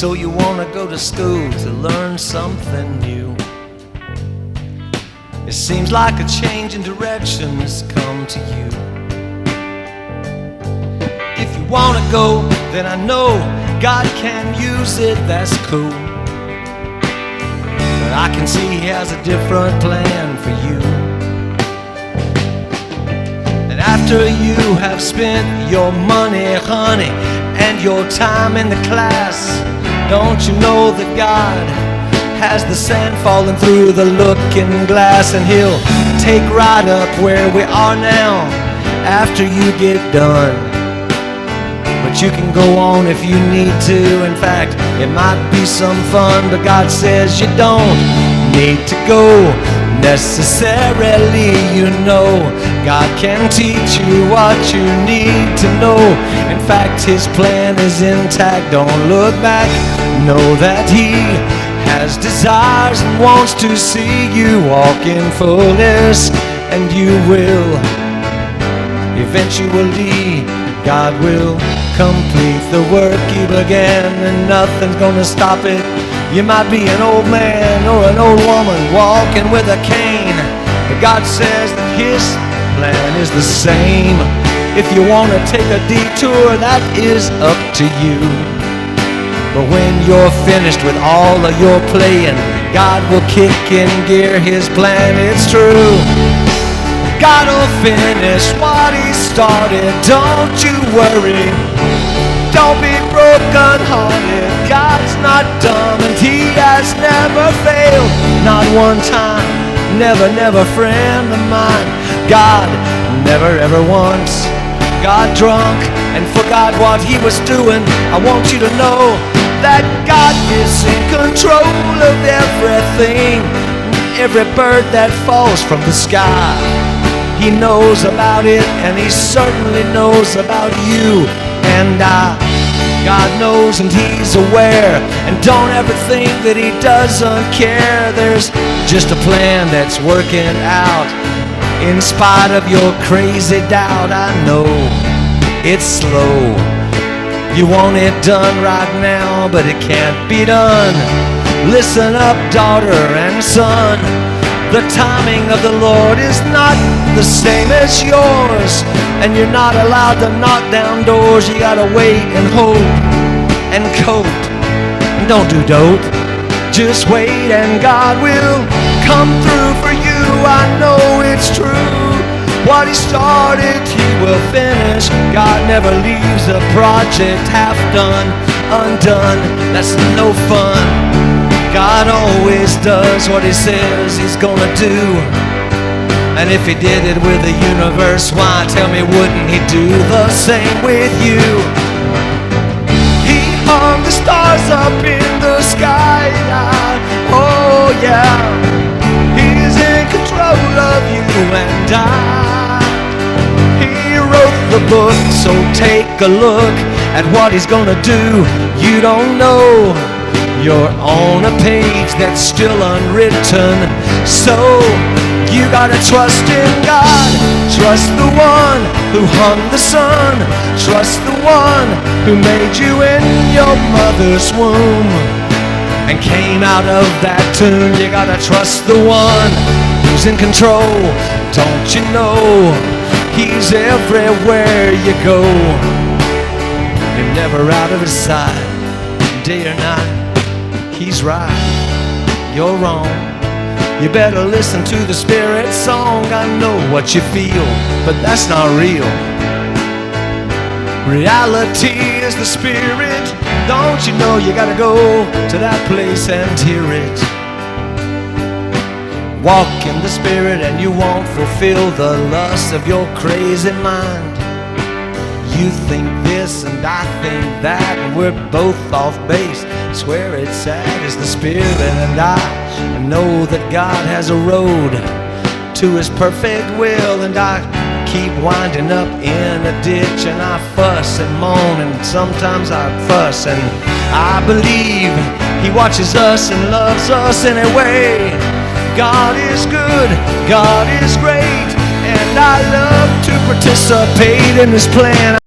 So you want to go to school to learn something new. It seems like a change in direction has come to you. If you want to go, then I know God can use it, that's cool. But I can see He has a different plan for you. And after you have spent your money, honey, and your time in the class, don't you know that God has the sand falling through the looking glass, and He'll take right up where we are now after you get done. But you can go on if you need to. In fact, it might be some fun, but God says you don't need to go necessarily. You know, God can teach you what you need to know. In fact, His plan is intact. Don't look back. Know that He has desires and wants to see you walk in fullness, and you will eventually. God will complete the work He began, and nothing's gonna stop it. You might be an old man or an old woman walking with a cane, but God says that His plan is the same. If you want to take a detour, that is up to you. But when you're finished with all of your playing, God will kick in gear His plan. It's true. God will finish what He started. Don't you worry. Don't be broken-hearted. God's not dumb, and He has never failed. Not one time. Never, never, friend of mine. God never, ever once got drunk and forgot what He was doing. I want you to know that God is in control of everything. Every bird that falls from the sky, He knows about it, and He certainly knows about you and I. God knows and He's aware, and don't ever think that He doesn't care. There's just a plan that's working out in spite of your crazy doubt. I know it's slow. You want it done right now, but it can't be done. Listen up, daughter and son. The timing of the Lord is not the same as yours, and you're not allowed to knock down doors. You gotta wait and hope and cope, and don't do dope. Just wait and God will come through for you. I know it's true. What He started, He will finish. God never leaves a project half done, undone. That's no fun. God always does what He says He's gonna do. And if He did it with the universe, why, tell me, wouldn't He do the same with you? He hung the stars up in the sky. Oh yeah, He's in control of you and I. He wrote the book, so take a look at what He's gonna do. You don't know, you're on a page that's still unwritten. So you gotta trust in God. Trust the one who hung the sun. Trust the one who made you in your mother's womb and came out of that tomb. You gotta trust the one who's in control. Don't you know He's everywhere you go? You're never out of His sight, day or night. He's right, you're wrong. You better listen to the Spirit song. I know what you feel, but that's not real. Reality is the Spirit. Don't you know you gotta go to that place and hear it? Walk in the Spirit and you won't fulfill the lust of your crazy mind. You think this and I think that, and we're both off base. Swear it's sad is the Spirit, and I know that God has a road to His perfect will. And I keep winding up in a ditch, and I fuss and moan, and sometimes I fuss, and I believe He watches us and loves us anyway. God is good, God is great, and I love to participate in His plan.